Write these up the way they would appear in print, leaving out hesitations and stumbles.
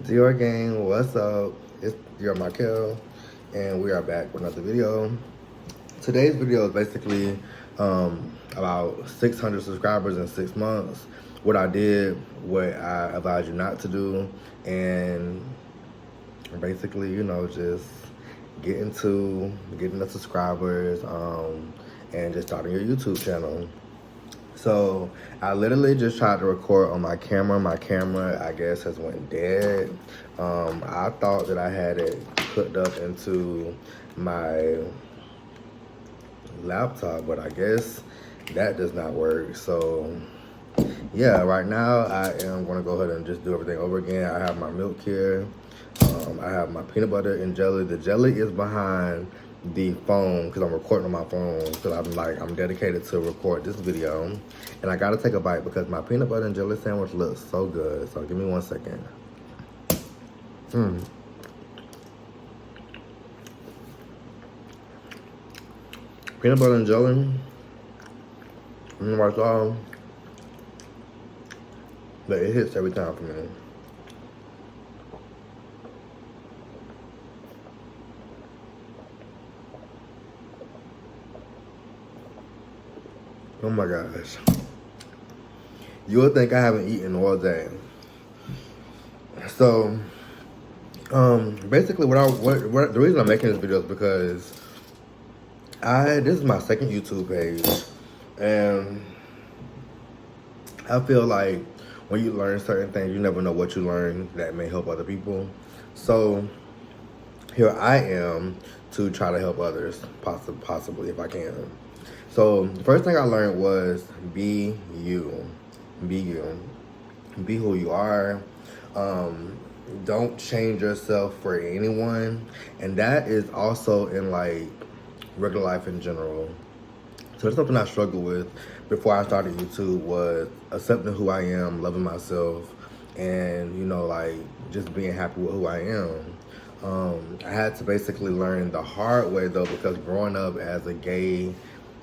Dior gang, what's up? It's Dior Markel, and we are back with another video. Today's video is basically about 600 subscribers in 6 months. What I did, what I advise you not to do, and basically, just getting the subscribers, and just starting your YouTube channel. So I literally just tried to record on my camera. My camera, I guess, has went dead. I thought that I had it hooked up into my laptop, but I guess that does not work. So yeah, right now I am gonna go ahead and just do everything over again. I have my milk here. I have my peanut butter and jelly. The jelly is behind the phone because I'm recording on my phone. So I'm dedicated to record this video. And I gotta take a bite because my peanut butter and jelly sandwich looks so good. So give me 1 second. Peanut butter and jelly. I don't know what it's all, but it hits every time for me. Oh my gosh. You would think I haven't eaten all day. So, basically the reason I'm making this video is because this is my second YouTube page, and I feel like when you learn certain things, you never know what you learn that may help other people. So here I am to try to help others, possibly if I can. So the first thing I learned was be you. Be you. Be who you are. Don't change yourself for anyone. And that is also in like regular life in general. So that's something I struggled with before I started YouTube, was accepting who I am, loving myself, and just being happy with who I am. I had to basically learn the hard way though, because growing up as a gay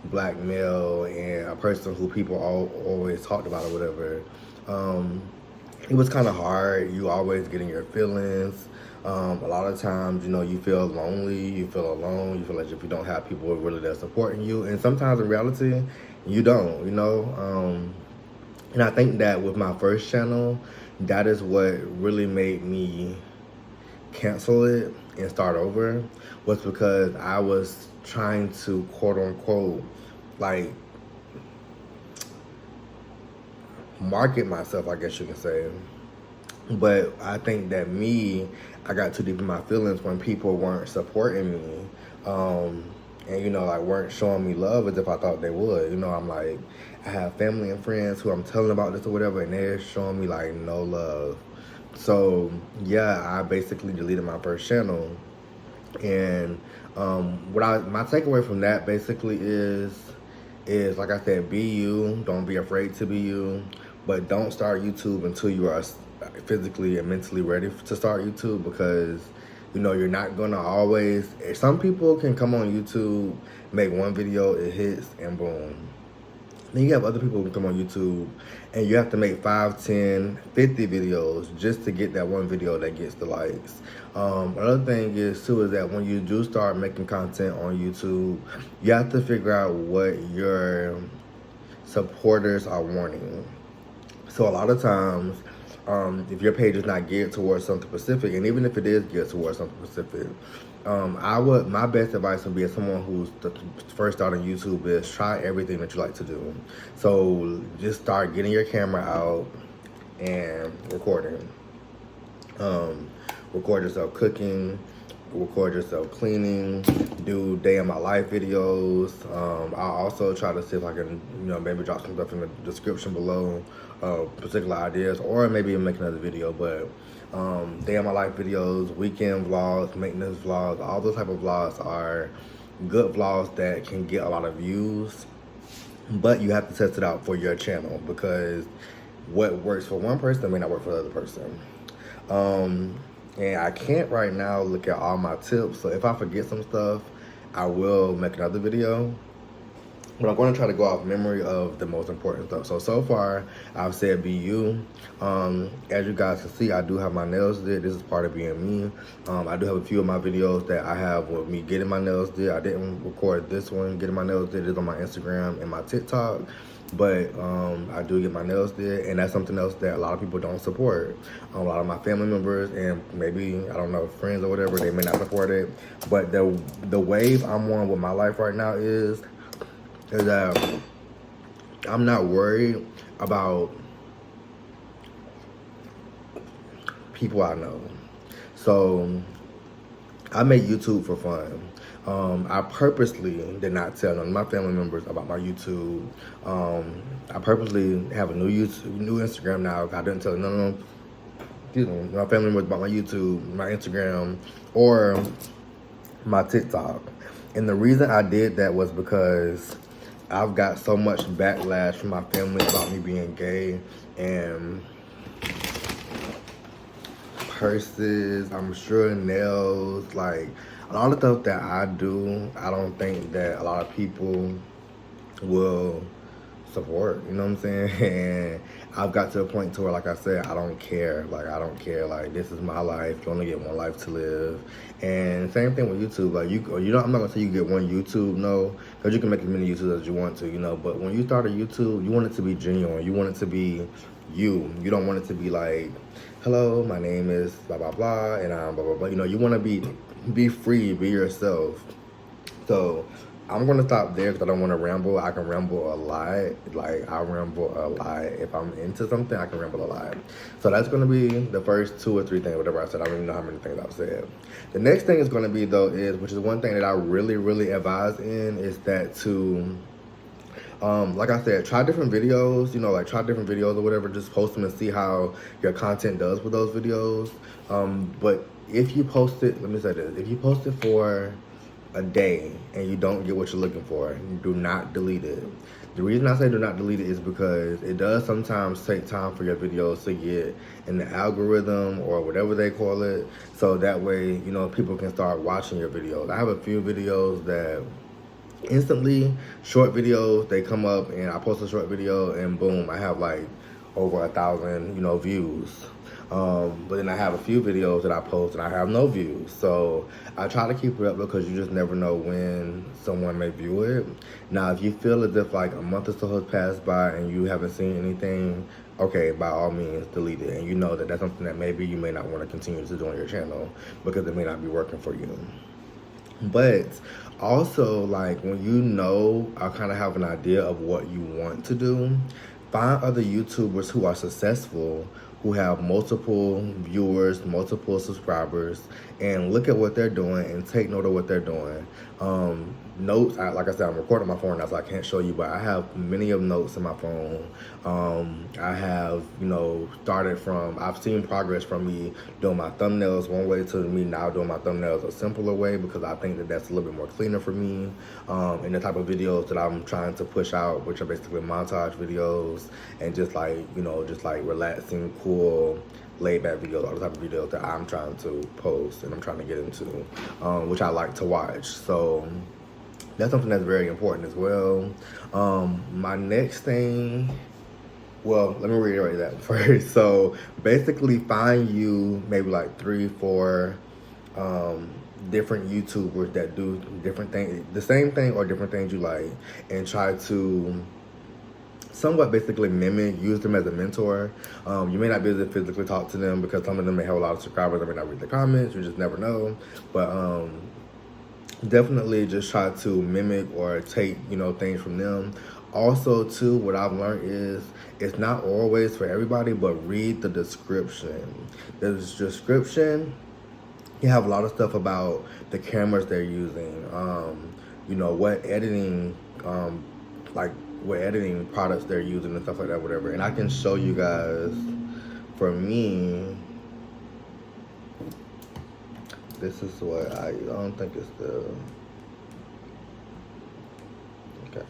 black male and a person who people always talked about or whatever, it was kind of hard. You always getting your feelings. A lot of times, you feel lonely, you feel alone, you feel like if you don't have people really that supporting you, and sometimes in reality, you don't, and I think that with my first channel, that is what really made me cancel it and start over, was because I was trying to quote unquote like market myself, I guess you can say. But I think that I got too deep in my feelings when people weren't supporting me, and weren't showing me love as if I thought they would. I'm like, I have family and friends who I'm telling about this or whatever, and they're showing me like no love. So yeah, I basically deleted my first channel, and my takeaway from that basically is like I said, be you. Don't be afraid to be you, but don't start YouTube until you are physically and mentally ready to start YouTube, because you're not gonna always. Some people can come on YouTube, make one video, it hits, and boom. Then you have other people who come on YouTube and you have to make 5, 10, 50 videos just to get that one video that gets the likes. Another thing is too, is that when you do start making content on YouTube, you have to figure out what your supporters are wanting. So a lot of times, if your page is not geared towards something specific, and even if it is geared towards something specific, my best advice would be, as someone who's first starting YouTube, is try everything that you like to do. So just start getting your camera out and recording. Record yourself cooking, record yourself cleaning, do day in my life videos. I'll also try to see if I can, maybe drop some stuff in the description below, particular ideas, or maybe make another video. But day in my life videos, weekend vlogs, maintenance vlogs, all those type of vlogs are good vlogs that can get a lot of views. But you have to test it out for your channel, because what works for one person may not work for the other person. And I can't right now look at all my tips, so if I forget some stuff, I will make another video. But I'm going to try to go off memory of the most important stuff. So far, I've said be you. As you guys can see, I do have my nails did. This is part of being me. I do have a few of my videos that I have with me getting my nails did. I didn't record this one, getting my nails did. It's on my Instagram and my TikTok. But I do get my nails did, and that's something else that a lot of people don't support. A lot of my family members and maybe, I don't know, friends or whatever, they may not support it. But the wave I'm on with my life right now is that I'm not worried about people I know. So I make YouTube for fun. I purposely did not tell none of my family members about my YouTube. I purposely have a new Instagram now. I didn't tell none of them, my family members about my YouTube, my Instagram, or my TikTok. And the reason I did that was because I've got so much backlash from my family about me being gay, and purses, I'm sure nails, like a lot of stuff that I do, I don't think that a lot of people will support, you know what I'm saying? And I've got to a point to where, like I said, I don't care. Like, I don't care. Like, this is my life. You only get one life to live. And same thing with YouTube. Like, I'm not gonna say you get one YouTube, no, because you can make as many YouTubes as you want to, you know. But when you start a YouTube, you want it to be genuine. You want it to be you. You don't want it to be like, hello, my name is blah blah blah, and I'm blah blah blah. You know, you want to be free, be yourself. So I'm gonna stop there because I don't want to ramble. I can ramble a lot. Like, I ramble a lot. If I'm into something, I can ramble a lot. So that's gonna be the first 2 or 3 things, whatever I said. I don't even know how many things I've said. The next thing is gonna be though which is one thing that I really, really advise in, is that to like I said, try different videos, you know, like try different videos or whatever, just post them and see how your content does with those videos. But if you post it, let me say this, if you post it for a day and you don't get what you're looking for, do not delete it. The reason I say do not delete it is because it does sometimes take time for your videos to get in the algorithm or whatever they call it. So that way, you know, people can start watching your videos. I have a few videos that instantly, short videos, they come up and I post a short video and boom, I have like over 1,000, you know, views. But then I have a few videos that I post and I have no views. So I try to keep it up because you just never know when someone may view it. Now, if you feel as if like a month or so has passed by and you haven't seen anything, okay, by all means, delete it. And you know that that's something that maybe you may not want to continue to do on your channel because it may not be working for you. But also, like, when you know, I kind of have an idea of what you want to do, find other YouTubers who are successful, who have multiple viewers, multiple subscribers, and look at what they're doing and take note of what they're doing. Notes, like I said, I'm recording my phone now, so I can't show you, but I have many of notes in my phone. I have, you know, I've seen progress from me doing my thumbnails one way to me now doing my thumbnails a simpler way, because I think that that's a little bit more cleaner for me. And the type of videos that I'm trying to push out, which are basically montage videos and just like, you know, just like relaxing, cool, laid back videos, all the type of videos that I'm trying to post and I'm trying to get into, which I like to watch. So that's something that's very important as well. My next thing, well, let me reiterate that first. So basically find you maybe like 3, 4 different YouTubers that do different things, the same thing or different things you like, and try to somewhat basically mimic, use them as a mentor. You may not be able to physically talk to them because some of them may have a lot of subscribers. I may not read the comments, you just never know. But definitely just try to mimic or take, you know, things from them. Also, too, what I've learned is it's not always for everybody, but read the description. The description, you have a lot of stuff about the cameras they're using, you know, what editing, what editing products they're using and stuff like that, whatever. And I can show you guys, for me, this is what I don't think it's the, okay.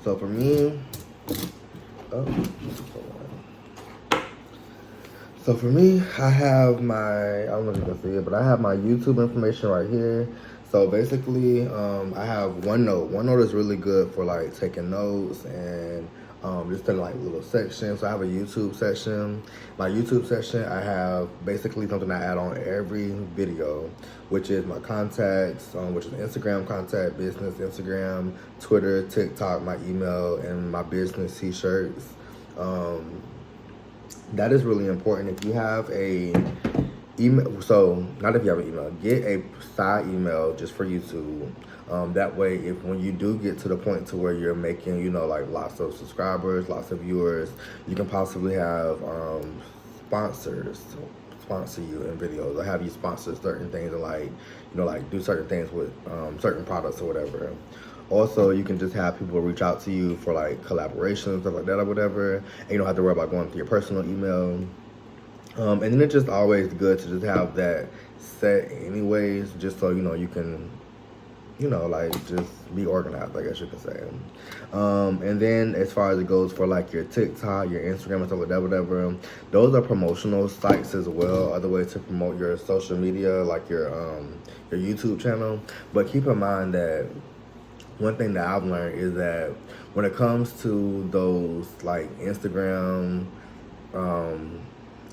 So for me, I have my, I don't know if you can see it, but I have my YouTube information right here. So basically, I have OneNote. OneNote is really good for like taking notes and just in like little sections. So I have a YouTube section. My YouTube section, I have basically something I add on every video, which is my contacts, which is Instagram contact, business Instagram, Twitter, TikTok, my email, and my business t-shirts. That is really important. If you have a email, so not if you have an email, get a side email just for YouTube. That way, if when you do get to the point to where you're making, you know, like lots of subscribers, lots of viewers, you can possibly have sponsors sponsor you in videos or have you sponsor certain things and like, you know, like do certain things with certain products or whatever. Also, you can just have people reach out to you for like collaborations, stuff like that or whatever, and you don't have to worry about going through your personal email. And then it's just always good to just have that set anyways, just so, you know, you can, you know, like just be organized, I guess you could say. And then as far as it goes for like your TikTok, your Instagram and stuff like that, whatever, those are promotional sites as well, other ways to promote your social media, like your YouTube channel. But keep in mind that one thing that I've learned is that when it comes to those like Instagram,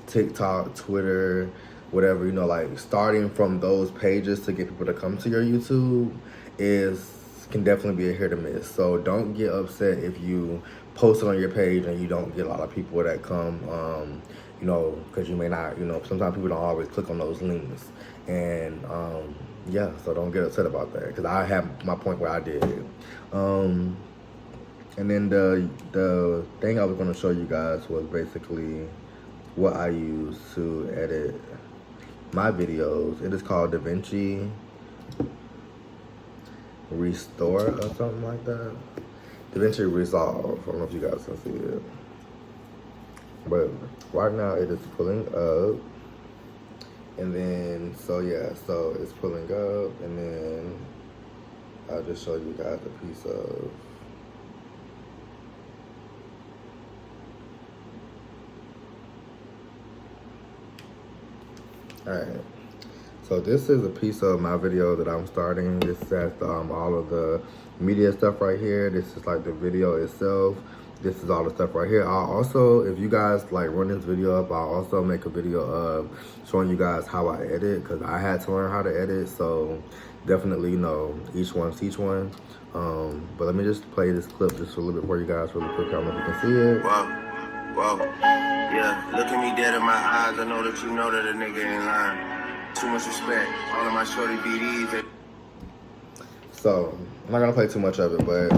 TikTok, Twitter, whatever, you know, like starting from those pages to get people to come to your YouTube can definitely be a hit or miss. So don't get upset if you post it on your page and you don't get a lot of people that come, you know, because you may not, you know, sometimes people don't always click on those links. And yeah, so don't get upset about that, because I have my point where I did. And then the thing I was going to show you guys was basically what I use to edit my videos. It is called DaVinci Restore or something like that. DaVinci Resolve. I don't know if you guys can see it. But right now it is pulling up. And then, so yeah, so it's pulling up, and then I'll just show you guys a piece of Alright, so this is a piece of my video that I'm starting. This has all of the media stuff right here. This is like the video itself. This is all the stuff right here. I'll also, if you guys like run this video up, I'll also make a video of showing you guys how I edit, because I had to learn how to edit. So definitely, you know, each one's each one. But let me just play this clip just a little bit for you guys really quick. I don't know if you can see it. Whoa. Yeah, look at me dead in my eyes. I know that you know that a nigga ain't lying. Too much respect. All of my shorty BDs. So I'm not gonna play too much of it, but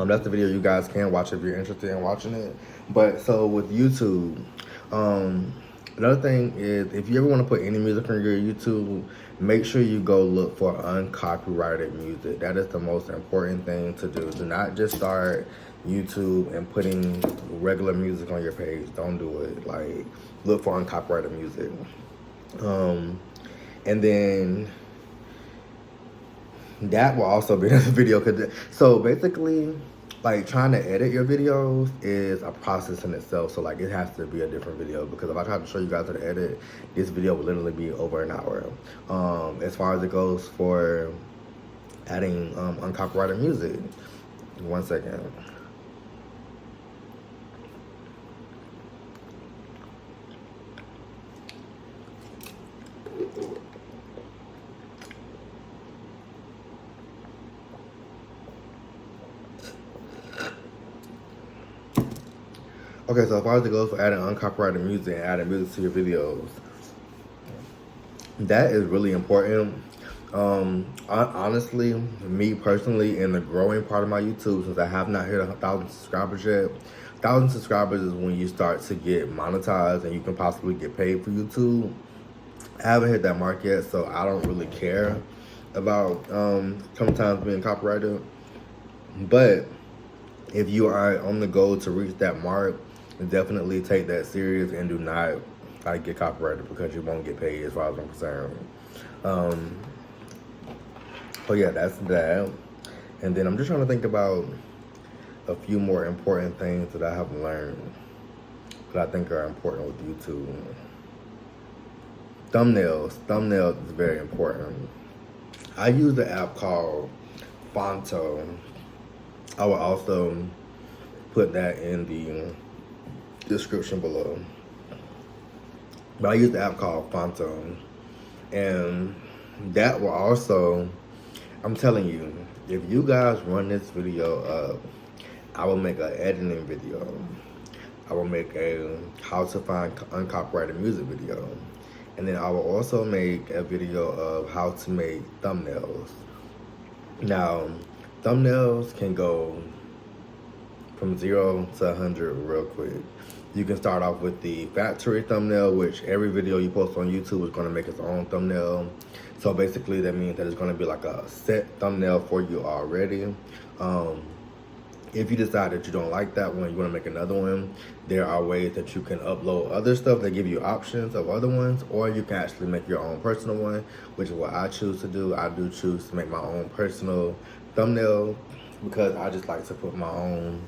that's the video. You guys can watch if you're interested in watching it. But so with YouTube, another thing is, if you ever want to put any music on your YouTube, make sure you go look for uncopyrighted music. That is the most important thing to do. Do not just start YouTube and putting regular music on your page. Don't do it. Like, look for uncopyrighted music. And then that will also be another video. So basically, like, trying to edit your videos is a process in itself. So like, it has to be a different video, because if I try to show you guys how to edit, this video will literally be over an hour. As far as it goes for adding uncopyrighted music, 1 second. Okay, so as far as it goes for adding uncopyrighted music and adding music to your videos, that is really important. Honestly, me personally, in the growing part of my YouTube, since I have not hit 1,000 subscribers yet, 1,000 subscribers is when you start to get monetized and you can possibly get paid for YouTube. I haven't hit that mark yet, so I don't really care about sometimes being copyrighted. But if you are on the goal to reach that mark, definitely take that serious and do not get copyrighted, because you won't get paid as far as I'm concerned. So yeah, that's that. And then I'm just trying to think about a few more important things that I have learned that I think are important with YouTube. Thumbnails is very important. I use the app called Fonto. I will also put that in the description below. But I use the app called Fonto. And that will also, I'm telling you, if you guys run this video up, I will make an editing video. I will make a how to find uncopyrighted music video. And then I will also make a video of how to make thumbnails. Now, thumbnails can go from 0 to 100 real quick. You can start off with the factory thumbnail, which every video you post on YouTube is gonna make its own thumbnail. So basically that means that it's gonna be like a set thumbnail for you already. If you decide that you don't like that one, you want to make another one, there are ways that you can upload other stuff that give you options of other ones, or you can actually make your own personal one, which is what I choose to do. I do choose to make my own personal thumbnail because I just like to put my own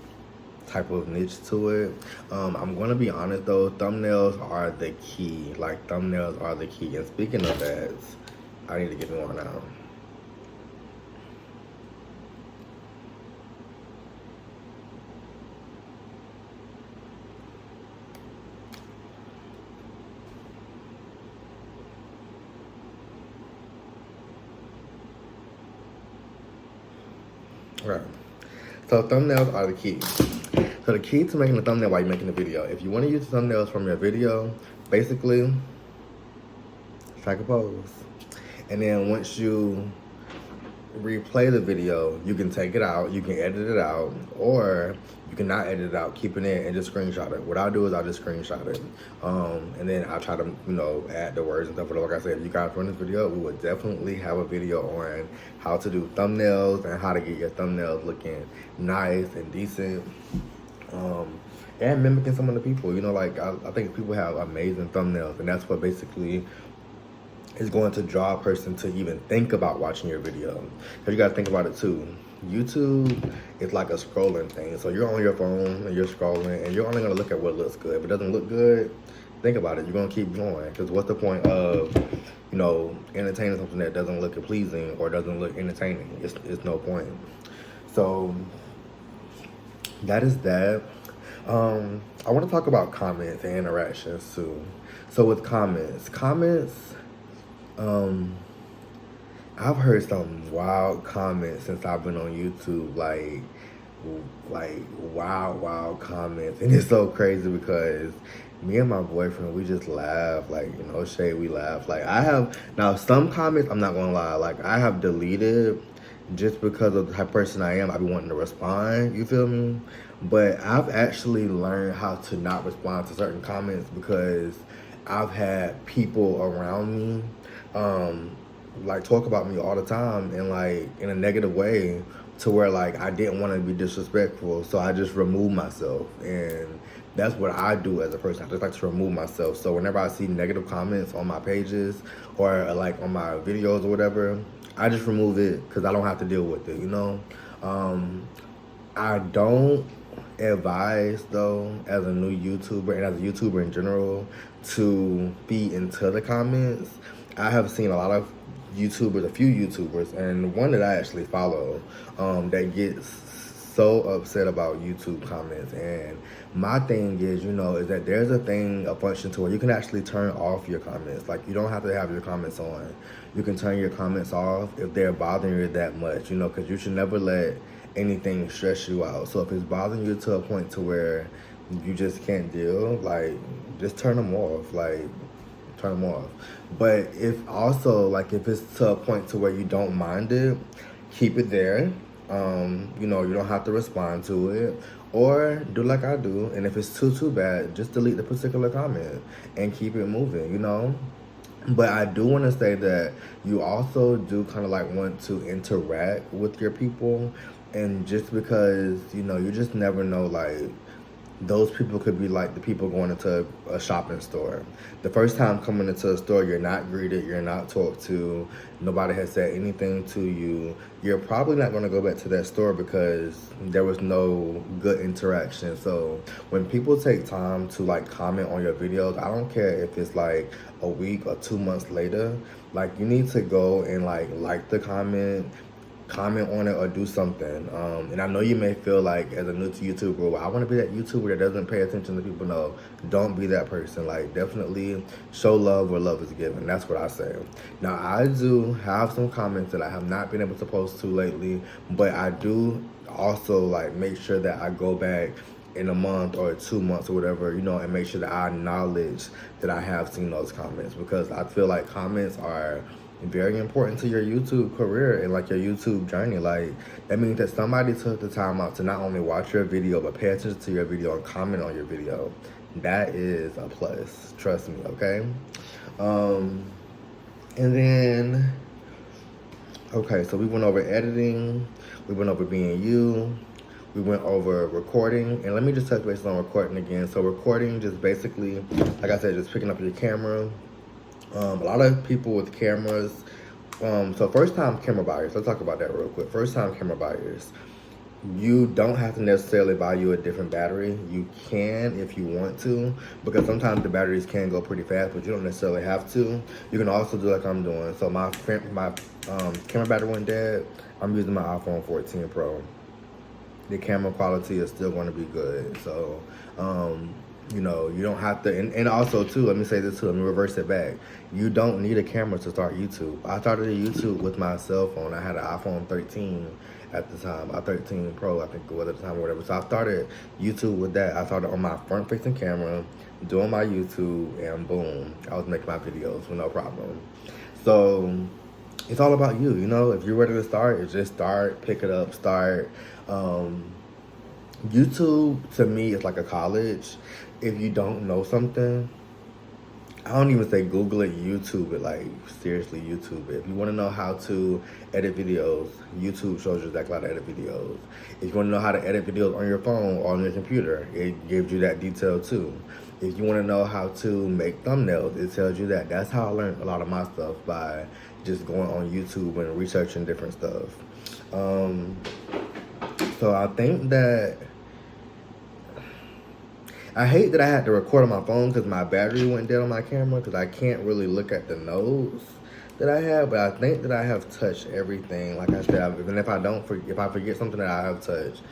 type of niche to it. I'm going to be honest though, thumbnails are the key. Like, thumbnails are the key. And speaking of that, I need to get me one now. Right. So thumbnails are the key. So the key to making a thumbnail while you're making a video, if you want to use thumbnails from your video, basically, strike a pose. And then once you replay the video, you can take it out, you can edit it out, or you can not edit it out, keep it in and just screenshot it. What I'll do is I'll just screenshot it. And then I'll try to, add the words and stuff. But like I said, if you guys run this video, we would definitely have a video on how to do thumbnails and how to get your thumbnails looking nice and decent. And mimicking some of the people, I think people have amazing thumbnails, and that's what basically is going to draw a person to even think about watching your video. Because you gotta think about it too. YouTube is like a scrolling thing. So you're on your phone and you're scrolling and you're only gonna look at what looks good. If it doesn't look good, think about it. You're gonna keep going. Because what's the point of, entertaining something that doesn't look pleasing or doesn't look entertaining? It's no point. So that is that. I want to talk about comments and interactions too. So with comments, I've heard some wild comments since I've been on YouTube, like wild comments. And it's so crazy because me and my boyfriend, we just laugh, no shade, we laugh. Now some comments, I'm not gonna lie, I have deleted just because of the type of person I am. I be wanting to respond, you feel me? But I've actually learned how to not respond to certain comments because I've had people around me talk about me all the time and in a negative way, to where I didn't want to be disrespectful, so I just remove myself. And that's what I do as a person. I just like to remove myself. So whenever I see negative comments on my pages or on my videos or whatever, I just remove it because I don't have to deal with it, I don't advise though, as a new YouTuber and as a YouTuber in general, to be into the comments. I have seen a few YouTubers, and one that I actually follow, that gets so upset about YouTube comments. And my thing is, is that there's a function to where you can actually turn off your comments. You don't have to have your comments on. You can turn your comments off if they're bothering you that much, because you should never let anything stress you out. So if it's bothering you to a point to where you just can't deal, just turn them off. Turn them off. But if it's to a point to where you don't mind it, keep it there. You don't have to respond to it, or do like I do. And if it's too bad, just delete the particular comment and keep it moving, But I do want to say that you also do kind of want to interact with your people. And just because, you just never know, those people could be like the people going into a shopping store. The first time coming into a store, you're not greeted, you're not talked to, nobody has said anything to you. You're probably not going to go back to that store because there was no good interaction. So when people take time to like comment on your videos, I don't care if it's like a week or 2 months later, like you need to go and like the comment on it or do something. And I know you may feel like as a new to YouTube, bro, I want to be that YouTuber that doesn't pay attention to people. No, don't be that person. Like definitely show love where love is given. That's what I say. Now I do have some comments that I have not been able to post to lately, but I do also like make sure that I go back in a month or 2 months or whatever, you know, and make sure that I acknowledge that I have seen those comments, because I feel like comments are very important to your YouTube career and like your YouTube journey. Like that means that somebody took the time out to not only watch your video but pay attention to your video and comment on your video. That is a plus, trust me. Okay. And then okay, so we went over editing, we went over being you, we went over recording, and let me just touch base on recording again. So recording, just basically, like I said, just picking up your camera. A lot of people with cameras, so first time camera buyers, let's talk about that real quick. First time camera buyers, you don't have to necessarily buy you a different battery. You can if you want to, because sometimes the batteries can go pretty fast, but you don't necessarily have to. You can also do like I'm doing. So my camera battery went dead. I'm using my iPhone 14 Pro. The camera quality is still going to be good. So, you know, you don't have to, and also too, let me say this too, let me reverse it back. You don't need a camera to start YouTube. I started a YouTube with my cell phone. I had an iPhone 13 at the time, a 13 Pro, I think it was at the time or whatever. So I started YouTube with that. I started on my front facing camera, doing my YouTube, and boom, I was making my videos with no problem. So it's all about you, you know, if you're ready to start, it's just start, pick it up, start. YouTube to me is like a college. If you don't know something, I don't even say Google it, YouTube it, like seriously YouTube it. If you want to know how to edit videos, YouTube shows you exactly how to edit videos. If you want to know how to edit videos on your phone or on your computer, it gives you that detail too. If you want to know how to make thumbnails, it tells you that. That's how I learned a lot of my stuff, by just going on YouTube and researching different stuff. So I think that I hate that I had to record on my phone because my battery went dead on my camera, because I can't really look at the notes that I have, but I think that I have touched everything. Like I said, even if I forget something that I have touched,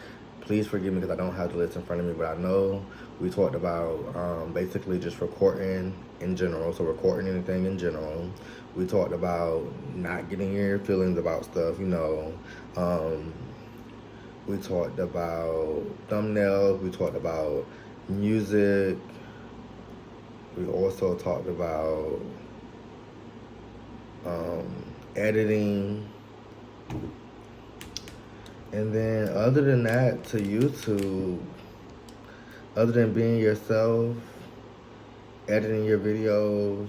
please forgive me because I don't have the list in front of me, but I know we talked about basically just recording in general, so recording anything in general. We talked about not getting your feelings about stuff, you know. We talked about thumbnails, we talked about music. We also talked about editing. And then other than that, to YouTube, other than being yourself, editing your videos,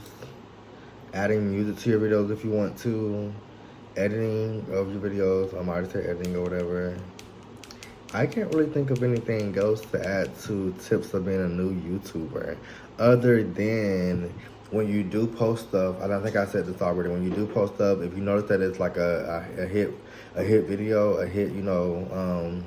adding music to your videos if you want to, editing of your videos, I might say editing or whatever, I can't really think of anything else to add to tips of being a new YouTuber, other than when you do post stuff. And I think I said this already. When you do post stuff, if you notice that it's like a hit video, a hit, you know,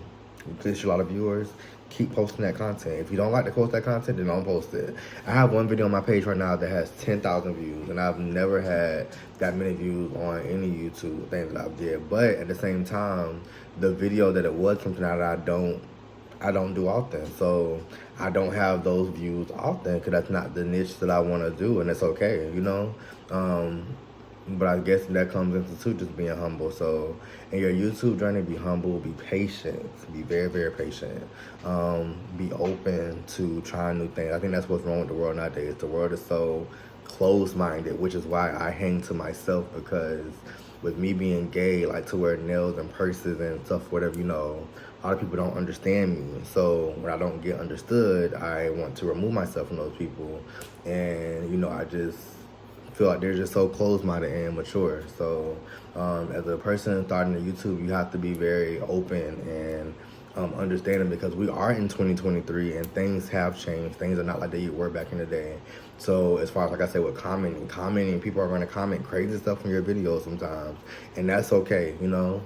gets you a lot of viewers, keep posting that content. If you don't like to post that content, then don't post it. I have one video on my page right now that has 10,000 views, and I've never had that many views on any YouTube thing that I've did. But at the same time, the video that it was something that I don't do often, so I don't have those views often because that's not the niche that I want to do, and it's okay, you know. But I guess that comes into too, just being humble. So in your YouTube journey, be humble, be patient, be very, very patient. Be open to trying new things. I think that's what's wrong with the world nowadays. The world is so closed-minded, which is why I hang to myself, because with me being gay, like to wear nails and purses and stuff, whatever, you know, a lot of people don't understand me. So when I don't get understood, I want to remove myself from those people. And, you know, I just feel like they're just so closed-minded and immature. So as a person starting a YouTube, you have to be very open and understanding, because we are in 2023 and things have changed. Things are not like they were back in the day. So as far as, like I said, with commenting, people are going to comment crazy stuff on your videos sometimes, and that's okay, you know.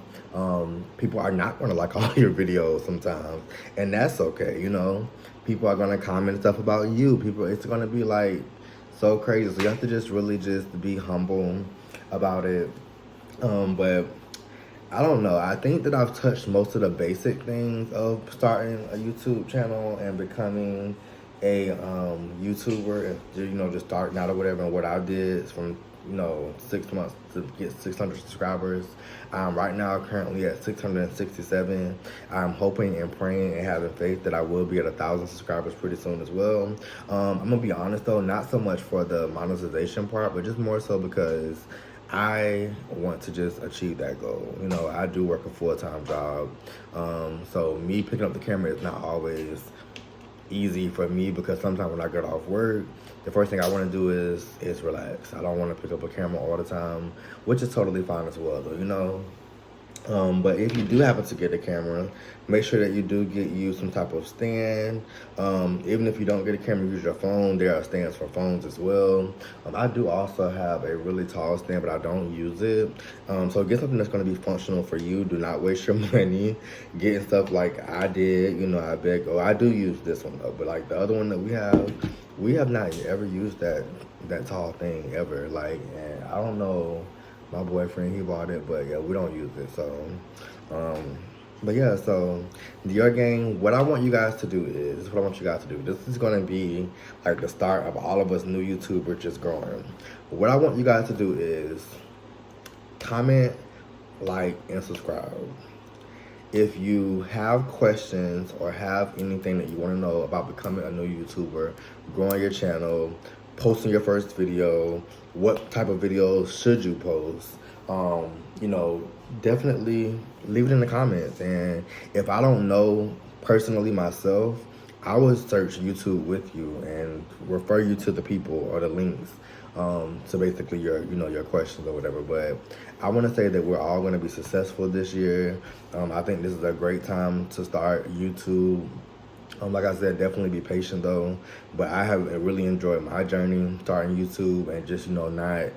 People are not going to like all your videos sometimes, and that's okay, you know. People are going to comment stuff about you. It's going to be like so crazy. So you have to just really just be humble about it. But I don't know. I think that I've touched most of the basic things of starting a YouTube channel and becoming a YouTuber, and you know, just starting out or whatever. And what I did is from 6 months to get 600 subscribers. Right now, currently at 667. I'm hoping and praying and having faith that I will be at 1,000 subscribers pretty soon as well. I'm gonna be honest though, not so much for the monetization part, but just more so because I want to just achieve that goal. You know, I do work a full-time job. So me picking up the camera is not always easy for me, because sometimes when I get off work, the first thing I want to do is relax. I don't want to pick up a camera all the time, which is totally fine as well though, you know. But if you do happen to get a camera, make sure that you do get you some type of stand. Even if you don't get a camera, use your phone. There are stands for phones as well. I do also have a really tall stand, but I don't use it. So get something that's going to be functional for you. Do not waste your money getting stuff like I did. You know, I do use this one though, but like the other one that we have not ever used that tall thing ever. Like, and I don't know. My boyfriend, he bought it, but yeah, we don't use it. So, but yeah, so your gang, what I want you guys to do is, this is going to be like the start of all of us new YouTubers just growing. What I want you guys to do is comment, like, and subscribe. If you have questions or have anything that you want to know about becoming a new YouTuber, growing your channel, posting your first video, what type of videos should you post, you know, definitely leave it in the comments. And if I don't know personally myself, I will search YouTube with you and refer you to the people or the links to basically your questions or whatever. But I want to say that we're all going to be successful this year. I think this is a great time to start YouTube. Like I said, definitely be patient though. But I have really enjoyed my journey starting YouTube, and just, you know, not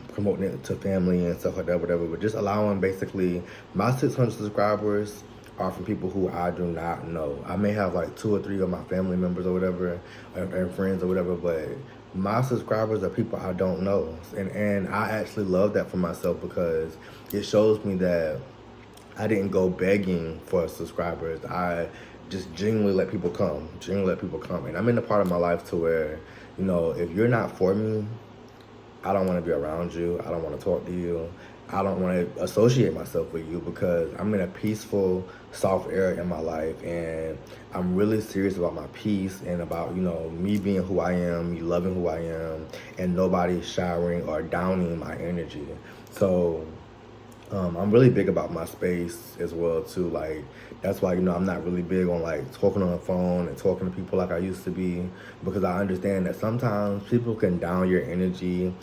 promoting it to family and stuff like that, whatever. But just allowing, basically, my 600 subscribers are from people who I do not know. I may have like 2 or 3 of my family members or whatever, and friends or whatever, but my subscribers are people I don't know. And I actually love that for myself, because it shows me that I didn't go begging for subscribers. I just genuinely let people come. And I'm in the part of my life to where, you know, if you're not for me, I don't want to be around you. I don't want to talk to you. I don't want to associate myself with you, because I'm in a peaceful, soft area in my life, and I'm really serious about my peace and about, you know, me being who I am, me loving who I am, and nobody showering or downing my energy. So I'm really big about my space as well too. Like, that's why, you know, I'm not really big on like talking on the phone and talking to people like I used to be, because I understand that sometimes people can down your energy.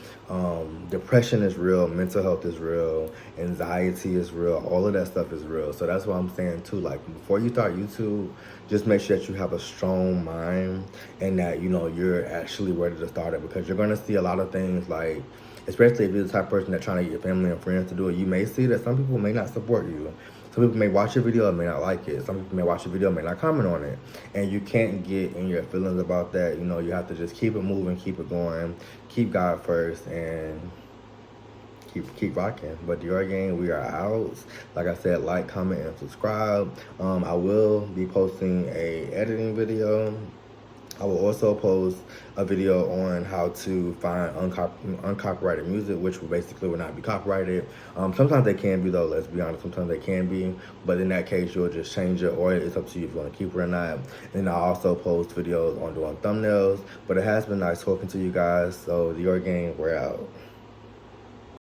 Depression is real, mental health is real, anxiety is real, all of that stuff is real. So that's why I'm saying too, like, before you start YouTube, just make sure that you have a strong mind and that, you know, you're actually ready to start it, because you're gonna see a lot of things, like, especially if you're the type of person that's trying to get your family and friends to do it, you may see that some people may not support you. Some people may watch your video and may not like it. Some people may watch your video and may not comment on it. And you can't get in your feelings about that. You know, you have to just keep it moving, keep it going, keep God first, and keep rocking. But your gang, we are out. Like I said, like, comment, and subscribe. I will be posting a editing video. I will also post a video on how to find uncopyrighted music, which will basically will not be copyrighted. Sometimes they can be though, let's be honest, sometimes they can be. But in that case, you'll just change it, or it's up to you if you want to keep it or not. And I also post videos on doing thumbnails. But it has been nice talking to you guys. So, your gang, we're out.